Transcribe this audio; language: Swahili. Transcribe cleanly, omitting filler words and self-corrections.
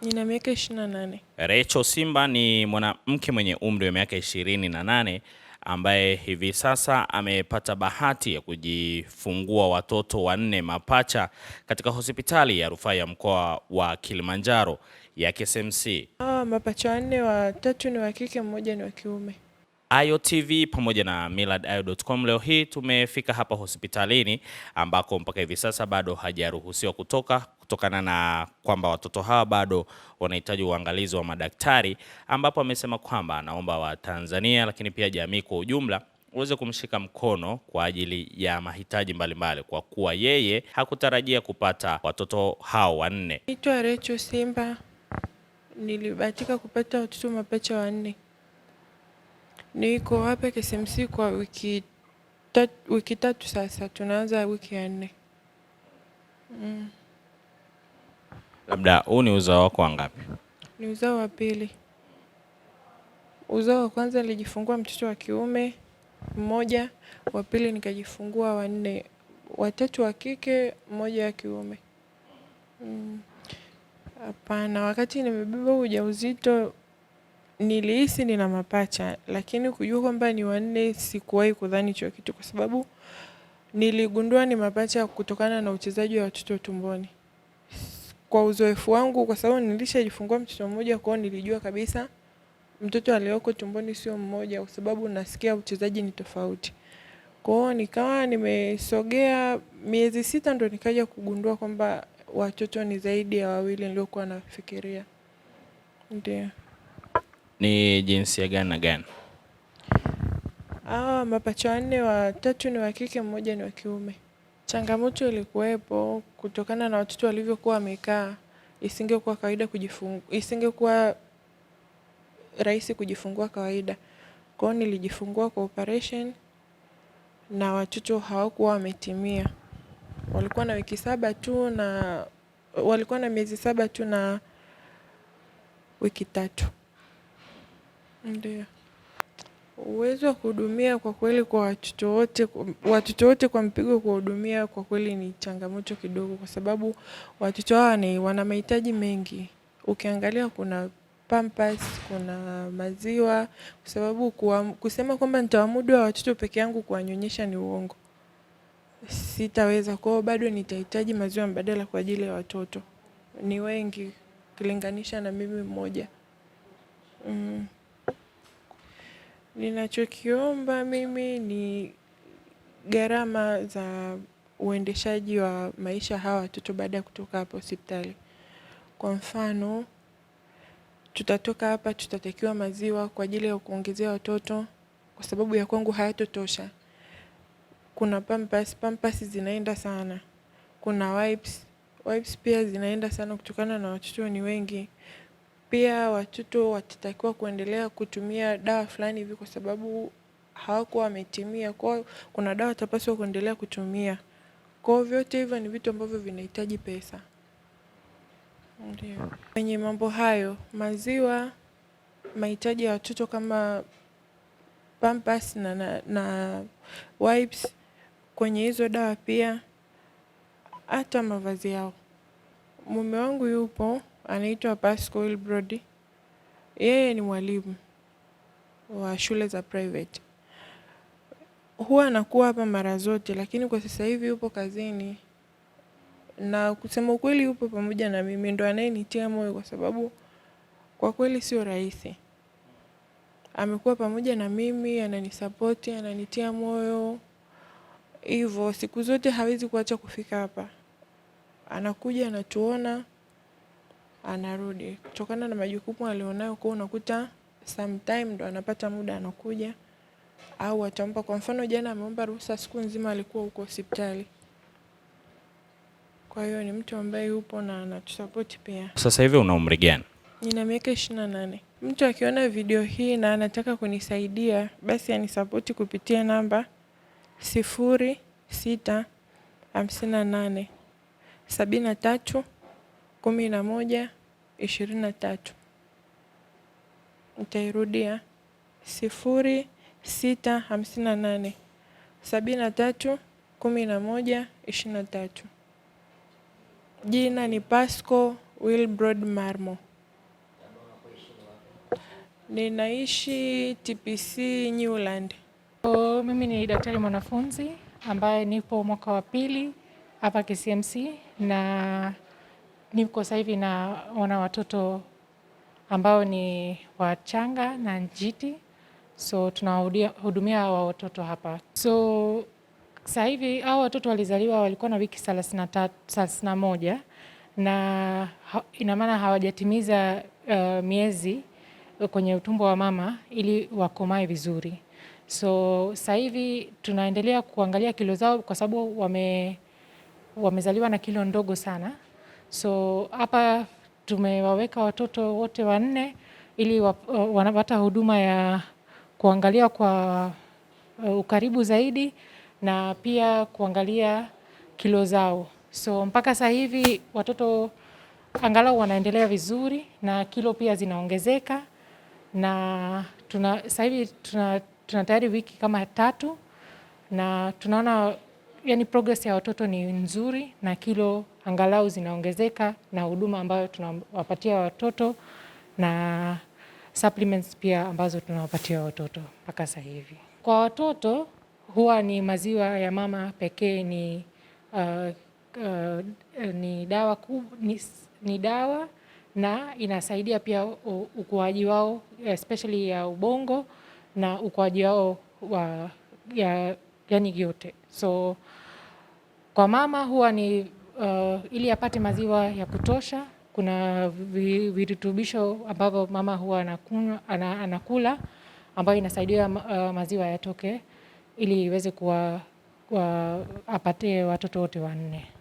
Nina miaka 28. Rachel Simba ni mwanamke mwenye umri wa miaka 28 ambaye hivi sasa amepata bahati ya kujifungua watoto 4 mapacha katika hospitali ya rufaa ya mkoa wa Kilimanjaro ya KSMC. Mapacha 4, 3 ni wa kike, 1 ni wa kiume. AyoTV pamoja na millardayo.com leo hii tumefika hapa hospitalini ambako mpaka hivi sasa bado hajaruhusiwa kutokana na kwamba watoto hawa bado wanahitaji uangalizi wa madaktari, ambapo amesema kwamba anaomba Watanzania lakini pia jamii kwa ujumla uweze kumshika mkono kwa ajili ya mahitaji mbalimbali kwa kuwa yeye hakutarajia kupata watoto hao 4. Naitwa Rachel Simba. Nilibahatika kupata watoto mapacha 4. Niko hapa KSMC kwa wiki tatu sasa, tunaanza wiki ya 4. Labda huu ni uzao wako wangapi? Ni uzao wa pili. Uzao wa kwanza nilijifungua mtoto wa kiume 1, wa pili nikajifungua 4, 3 wa kike, 1 wa kiume. Hapana, wakati nimebeba ujauzito nilihisi nina mapacha, lakini kujua kwamba ni 4 sikuwahi kudhani hicho kitu, kwa sababu niligundua ni mapacha kutokana na uchezaji wa watoto tumboni. Kwa uzoefu wangu, kwa sababu nilishajifungua mtoto mmoja, kwa hiyo nilijua kabisa mtoto aliyoko tumboni sio mmoja, kwa sababu nasikia uchezaji ni tofauti. Kwa hiyo nikawa nimesogea miezi 6 ndo nikaja kugundua kwamba watoto ni zaidi ya 2 niliokuwa nafikiria. Ndio. Ni jinsia gani na gani? Mapacha 4, 3 ni wa kike, 1 ni wa kiume. Changamoto ilikuwepo kutokana na watoto walivyokuwa wamekaa, isingekuwa rahisi kujifungua kawaida. Kwa hiyo nilijifungua kwa operation na watoto hawakuwa wametimia. Walikuwa na wiki 7 tu na walikuwa na miezi 7 tu na wiki 3. Ndio. Uwezo wa kuhudumia kwa kweli kwa watoto wote kwa mpigo, kuhudumia kwa kweli ni changamoto kidogo, kwa sababu watoto hawa wana mahitaji mengi. Ukiangalia kuna pampers, kuna maziwa, kwa sababu kusema kwamba nitawamudu watoto peke yangu kuwanyonyesha ni uongo. Sitaweza, kwa hiyo bado nitahitaji maziwa mbadala kwa ajili ya watoto. Ni wengi ukilinganisha na mimi mmoja. Ninachokiomba mimi ni gharama za uendeshaji wa maisha hawa watoto baada ya kutoka hapa hospitali. Kwa mfano, tutatoka hapa tutatakiwa maziwa kwa ajili ya kuongezea watoto, kwa sababu ya kwangu hayatotosha. Kuna pampers zinaenda sana. Kuna wipes pia zinaenda sana kutokana na watoto ni wengi. Pia watoto watatakiwa kuendelea kutumia dawa fulani hivi kwa sababu hawakuwa wametimia. Kwa kuna dawa watapaswa kuendelea kutumia. Kwa vyote hivyo ni vitu ambavyo vinahitaji pesa. Ndio. Kwenye mambo hayo, maziwa, mahitaji ya watoto kama pampers na wipes, kwenye hizo dawa pia, hata mavazi yao. Mume wangu yupo, anaitwa Pascal Wilbrod. Yeye ni mwalimu wa shule za private. Huwa anakuwa hapa mara zote, lakini kwa sasa hivi yupo kazini. Na kusema ukweli yupo pamoja na mimi, ndo anayenitia moyo, kwa sababu kwa kweli sio rahisi. Amekuwa pamoja na mimi, ananisupport, ananitia moyo. Hivyo siku zote hawezi kuacha kufika hapa. Anakuja, anatuona, anarudi. Kutokana na majukumu alionayo, kwa unakuta sometime ndo anapata muda anakuja, au atampa. Kwa mfano jana ameomba ruhusa, siku nzima alikuwa huko hospitali. Kwa hiyo ni mtu ambaye yupo na anatusupport pia. Sasa hivi una umri gani? Nina miaka 28. Mtu akiona video hii na anataka kunisaidia, basi anisupport kupitia namba 0658 73 11 23. Nitairudia 0658 73 11 23. Jina ni Pascal Wilbrod Marmo. Ninaishi TPC Newland. Mimi ni daktari mwanafunzi ambaye nipo mwaka wa pili hapa KCMC na niko sasa hivi naona watoto ambao ni wachanga na njiti, so tunahudumia hawa watoto hapa. So sasa hivi hawa watoto walizaliwa walikuwa na wiki 31 na ina maana hawajatimiza miezi kwenye utumbo wa mama ili wakomae vizuri. So sasa hivi tunaendelea kuangalia kilo zao kwa sababu wamezaliwa na kilo ndogo sana. So hapa tumewaweka watoto wote 4 ili wanapata huduma ya kuangalia kwa ukaribu zaidi na pia kuangalia kilo zao. So mpaka sasa hivi watoto angalau wanaendelea vizuri na kilo pia zinaongezeka, na sasa hivi tuna tayari wiki kama 3 na tunaona yani progress ya watoto ni nzuri na kilo angalau zinaongezeka, na huduma ambayo tunawapatia watoto na supplements pia ambazo tunawapatia watoto mpaka sasa hivi. Kwa watoto huwa ni maziwa ya mama pekee, ni dawa na inasaidia pia ukuaji wao especially ya ubongo na ukuaji wao yani yote. So kwa mama huwa ni ili apate maziwa ya kutosha, kuna virutubisho ambavyo mama huwa anakula ambayo inasaidia maziwa yatoke ili iweze apate watoto wote 4.